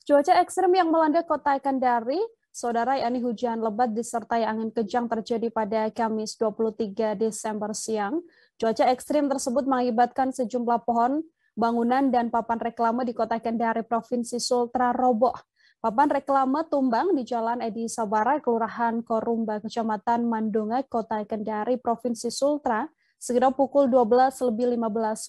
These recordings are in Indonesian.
Cuaca ekstrem yang melanda kota Kendari, saudara, yakni hujan lebat disertai angin kencang terjadi pada Kamis 23 Desember siang. Cuaca ekstrem tersebut mengakibatkan sejumlah pohon, bangunan, dan papan reklame di kota Kendari, Provinsi Sultra roboh. Papan reklame tumbang di Jalan Edi Sabara, Kelurahan Korumba, Kecamatan Mandunga, Kota Kendari, Provinsi Sultra, sekitar pukul 12:15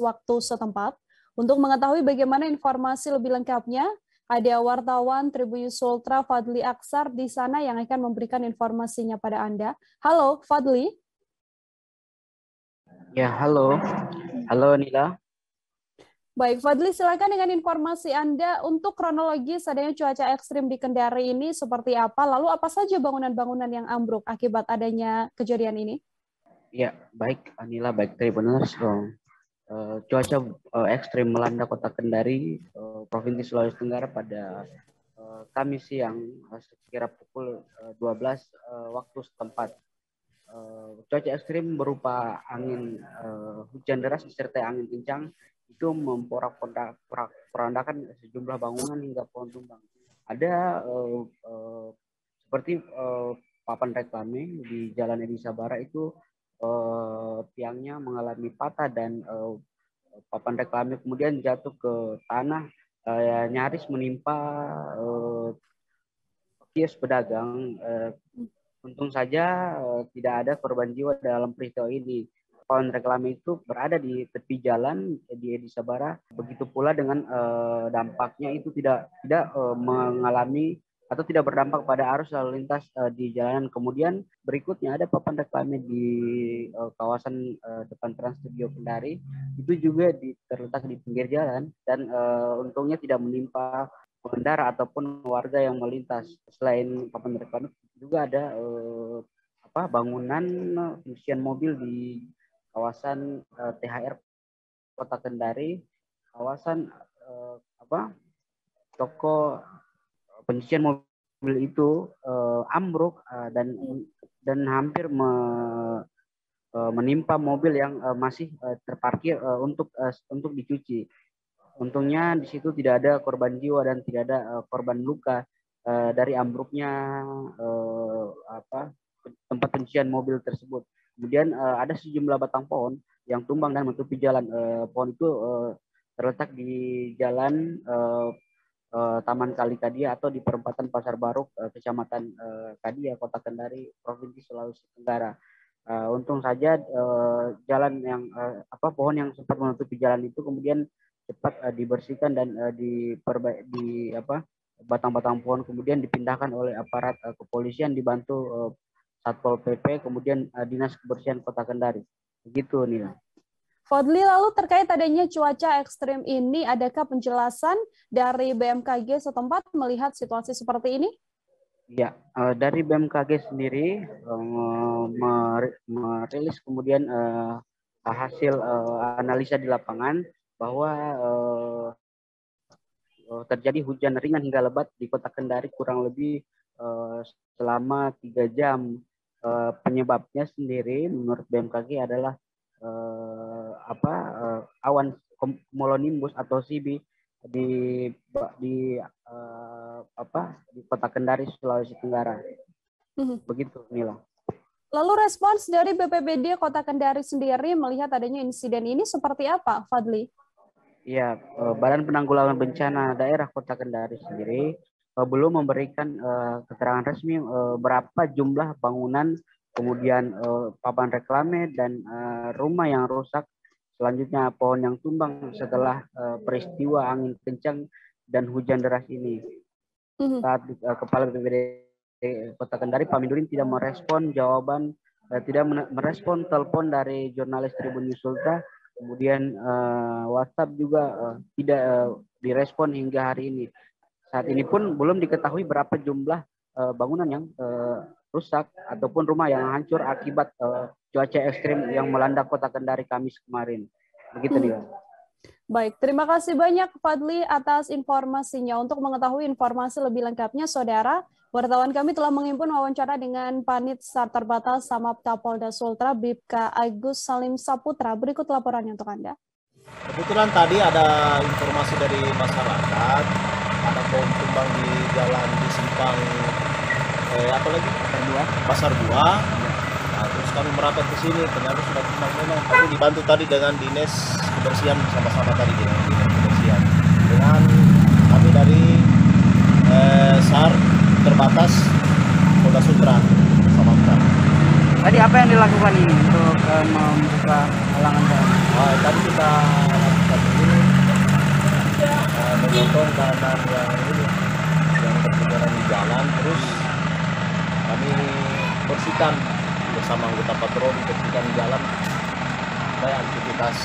waktu setempat. Untuk mengetahui bagaimana informasi lebih lengkapnya, ada wartawan Tribunnews Sultra Fadli Aksar di sana yang akan memberikan informasinya pada Anda. Halo, Fadli. Ya, halo. Halo, Nila. Baik, Fadli, silakan dengan informasi Anda untuk kronologis adanya cuaca ekstrim di Kendari ini seperti apa, lalu apa saja bangunan-bangunan yang ambruk akibat adanya kejadian ini? Ya, baik, Nila, baik Tribunnews. Cuaca ekstrim melanda kota Kendari, Provinsi Sulawesi Tenggara pada Kamis siang sekira pukul 12 waktu setempat. Cuaca ekstrim berupa angin hujan deras disertai angin kencang itu memporak-porandakan sejumlah bangunan hingga pohon tumbang. Ada seperti papan reklame di Jalan Edi Sabara itu tiangnya mengalami patah dan papan reklame kemudian jatuh ke tanah, nyaris menimpa kios pedagang. Untung saja tidak ada korban jiwa dalam peristiwa ini. Pohon reklame itu berada di tepi jalan di Edi Sabara. Begitu pula dengan dampaknya itu tidak mengalami atau tidak berdampak pada arus lalu lintas di jalanan. Kemudian berikutnya ada papan reklame di kawasan depan Trans Studio Kendari. Itu juga terletak di pinggir jalan dan untungnya tidak menimpa pengendara ataupun warga yang melintas. Selain papan reklame juga ada bangunan pengisian mobil di kawasan THR Kota Kendari, kawasan toko pengisian mobil itu ambruk dan hampir menimpa mobil yang masih terparkir untuk dicuci. Untungnya di situ tidak ada korban jiwa dan tidak ada korban luka dari ambruknya tempat penyucian mobil tersebut. Kemudian ada sejumlah batang pohon yang tumbang dan menutupi jalan. Pohon itu terletak di jalan Taman Kali Kadia atau di perempatan Pasar Baru, Kecamatan Kadia, Kota Kendari, Provinsi Sulawesi Tenggara. Untung saja jalan yang pohon yang sempat menutupi jalan itu kemudian cepat dibersihkan dan batang-batang pohon kemudian dipindahkan oleh aparat kepolisian dibantu Satpol PP kemudian Dinas Kebersihan Kota Kendari. Begitu, Nila. Fadli, lalu terkait adanya cuaca ekstrim ini, adakah penjelasan dari BMKG setempat melihat situasi seperti ini? Ya, dari BMKG sendiri merilis kemudian hasil analisa di lapangan bahwa terjadi hujan ringan hingga lebat di Kota Kendari kurang lebih selama 3 jam. Penyebabnya sendiri menurut BMKG adalah awan cumulonimbus atau CB di Kota Kendari, Sulawesi Tenggara. Begitu, Mila. Lalu respons dari BPBD Kota Kendari sendiri melihat adanya insiden ini seperti apa, Fadli? Ya, Badan Penanggulangan Bencana Daerah Kota Kendari sendiri belum memberikan keterangan resmi berapa jumlah bangunan, kemudian papan reklame dan rumah yang rusak. Selanjutnya pohon yang tumbang setelah peristiwa angin kencang dan hujan deras ini. Saat Kepala BPBD Kota Kendari, Pak Mindurin, tidak merespon jawaban, tidak merespon telepon dari jurnalis Tribunnews Sultra. Kemudian WhatsApp juga tidak direspon hingga hari ini. Saat ini pun belum diketahui berapa jumlah bangunan yang rusak ataupun rumah yang hancur akibat cuaca ekstrim yang melanda Kota Kendari Kamis kemarin. Begitu, Nia. Baik, terima kasih banyak Fadli atas informasinya. Untuk mengetahui informasi lebih lengkapnya, saudara, wartawan kami telah menghimpun wawancara dengan Panit SAR terbatas Samapta Polda Sultra, Bribka Agus Salim Saputra. Berikut laporannya untuk Anda. Kebetulan tadi ada informasi dari masyarakat ada pohon tumbang di jalan di simpang apa lagi? Pasar 2. Nah, terus kami merapat ke sini, ternyata sudah tumbang memang. Tapi dibantu tadi dengan dinas kebersihan, sama-sama tadi dengan dinas kebersihan. Dengan kami dari SAR terbatas Polda Sutra Samanta. Tadi apa yang dilakukan ini untuk membuka halangan jalan? Tadi kita lakukan ini memotong kanan yang berkejaran di jalan, terus kami bersihkan bersama anggota patroli, bersihkan jalan supaya aktivitas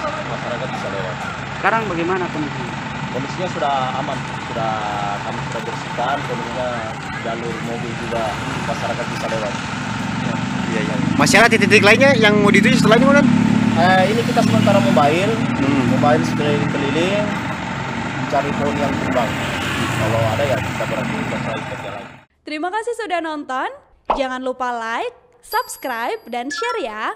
masyarakat bisa lewat. Sekarang bagaimana kondisinya? Kondisinya sudah aman, kami sudah bersihkan, kemudian jalur mobil juga masyarakat bisa lewat. Iya. Masih ada titik-titik lainnya yang mau dituju setelah ini, Monan? Ini kita sementara mobile keliling mencari pohon yang tumbang. Kalau ada ya kita beraktivitas lagi. Terima kasih sudah nonton. Jangan lupa like, subscribe, dan share ya.